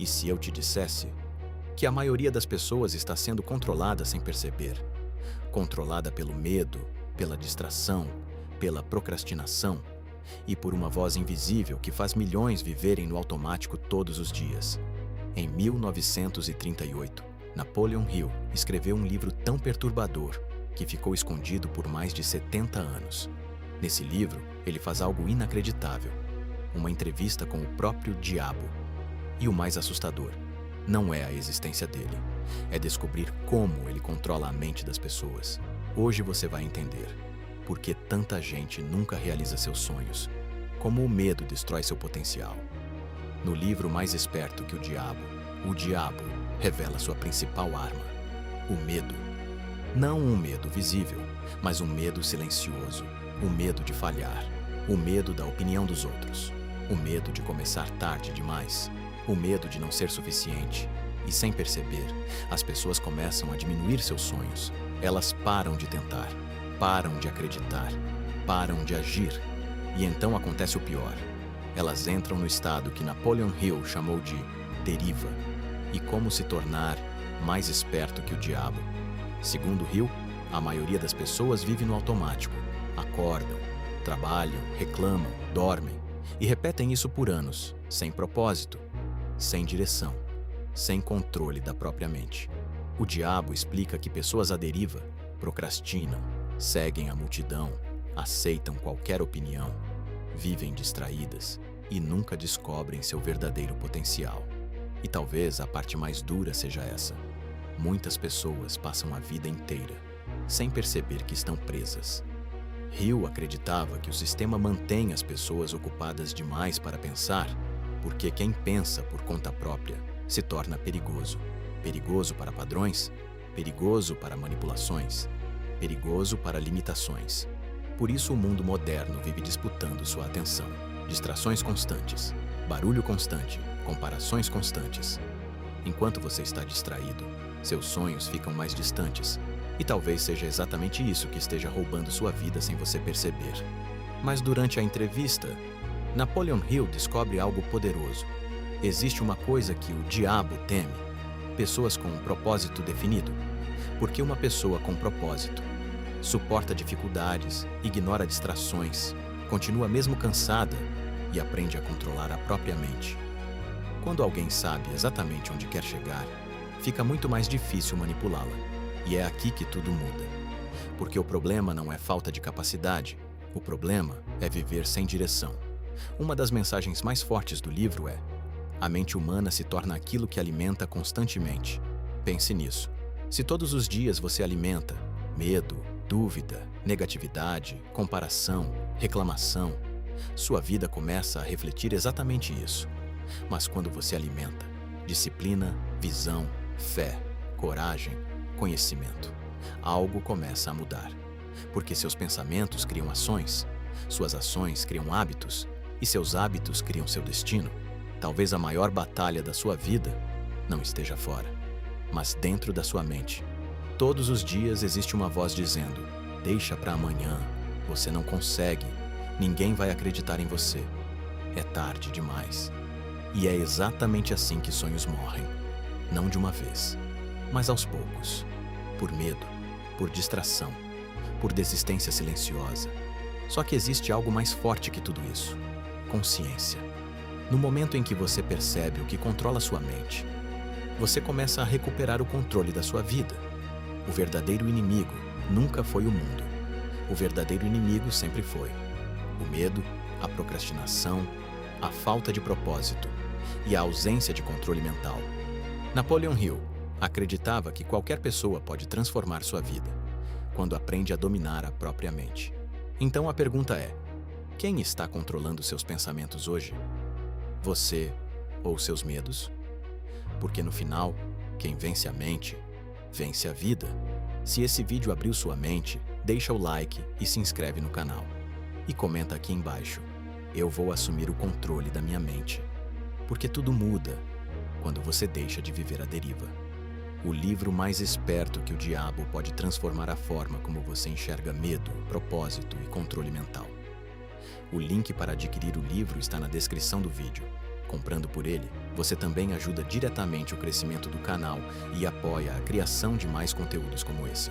E se eu te dissesse que a maioria das pessoas está sendo controlada sem perceber? Controlada pelo medo, pela distração, pela procrastinação e por uma voz invisível que faz milhões viverem no automático todos os dias. Em 1938, Napoleon Hill escreveu um livro tão perturbador que ficou escondido por mais de 70 anos. Nesse livro, ele faz algo inacreditável: uma entrevista com o próprio diabo. E o mais assustador não é a existência dele, é descobrir como ele controla a mente das pessoas. Hoje você vai entender por que tanta gente nunca realiza seus sonhos, como o medo destrói seu potencial. No livro Mais Esperto que o diabo revela sua principal arma: o medo. Não um medo visível, mas um medo silencioso, o medo de falhar, o medo da opinião dos outros, o medo de começar tarde demais, o medo de não ser suficiente. E sem perceber, as pessoas começam a diminuir seus sonhos. Elas param de tentar, param de acreditar, param de agir. E então acontece o pior. Elas entram no estado que Napoleon Hill chamou de deriva. E como se tornar mais esperto que o diabo? Segundo Hill, a maioria das pessoas vive no automático. Acordam, trabalham, reclamam, dormem e repetem isso por anos, sem propósito, sem direção, sem controle da própria mente. O diabo explica que pessoas à deriva procrastinam, seguem a multidão, aceitam qualquer opinião, vivem distraídas e nunca descobrem seu verdadeiro potencial. E talvez a parte mais dura seja essa: muitas pessoas passam a vida inteira sem perceber que estão presas. Hill acreditava que o sistema mantém as pessoas ocupadas demais para pensar, porque quem pensa por conta própria se torna perigoso. Perigoso para padrões, perigoso para manipulações, perigoso para limitações. Por isso o mundo moderno vive disputando sua atenção. Distrações constantes, barulho constante, comparações constantes. Enquanto você está distraído, seus sonhos ficam mais distantes. E talvez seja exatamente isso que esteja roubando sua vida sem você perceber. Mas durante a entrevista, Napoleon Hill descobre algo poderoso. Existe uma coisa que o diabo teme: pessoas com um propósito definido. Porque uma pessoa com propósito suporta dificuldades, ignora distrações, continua mesmo cansada e aprende a controlar a própria mente. Quando alguém sabe exatamente onde quer chegar, fica muito mais difícil manipulá-la. E é aqui que tudo muda. Porque o problema não é falta de capacidade, o problema é viver sem direção. Uma das mensagens mais fortes do livro é: a mente humana se torna aquilo que alimenta constantemente. Pense nisso. Se todos os dias você alimenta medo, dúvida, negatividade, comparação, reclamação, sua vida começa a refletir exatamente isso. Mas quando você alimenta disciplina, visão, fé, coragem, conhecimento, algo começa a mudar. Porque seus pensamentos criam ações, suas ações criam hábitos e seus hábitos criam seu destino. Talvez a maior batalha da sua vida não esteja fora, mas dentro da sua mente. Todos os dias existe uma voz dizendo: deixa para amanhã, você não consegue, ninguém vai acreditar em você, é tarde demais. E é exatamente assim que sonhos morrem, não de uma vez, mas aos poucos, por medo, por distração, por desistência silenciosa. Só que existe algo mais forte que tudo isso: consciência. No momento em que você percebe o que controla sua mente, você começa a recuperar o controle da sua vida. O verdadeiro inimigo nunca foi o mundo. O verdadeiro inimigo sempre foi o medo, a procrastinação, a falta de propósito e a ausência de controle mental. Napoleon Hill acreditava que qualquer pessoa pode transformar sua vida quando aprende a dominar a própria mente. Então a pergunta é: quem está controlando seus pensamentos hoje? Você ou seus medos? Porque no final, quem vence a mente, vence a vida. Se esse vídeo abriu sua mente, deixa o like e se inscreve no canal. E comenta aqui embaixo: eu vou assumir o controle da minha mente. Porque tudo muda quando você deixa de viver à deriva. O livro Mais Esperto que o Diabo pode transformar a forma como você enxerga medo, propósito e controle mental. O link para adquirir o livro está na descrição do vídeo. Comprando por ele, você também ajuda diretamente o crescimento do canal e apoia a criação de mais conteúdos como esse.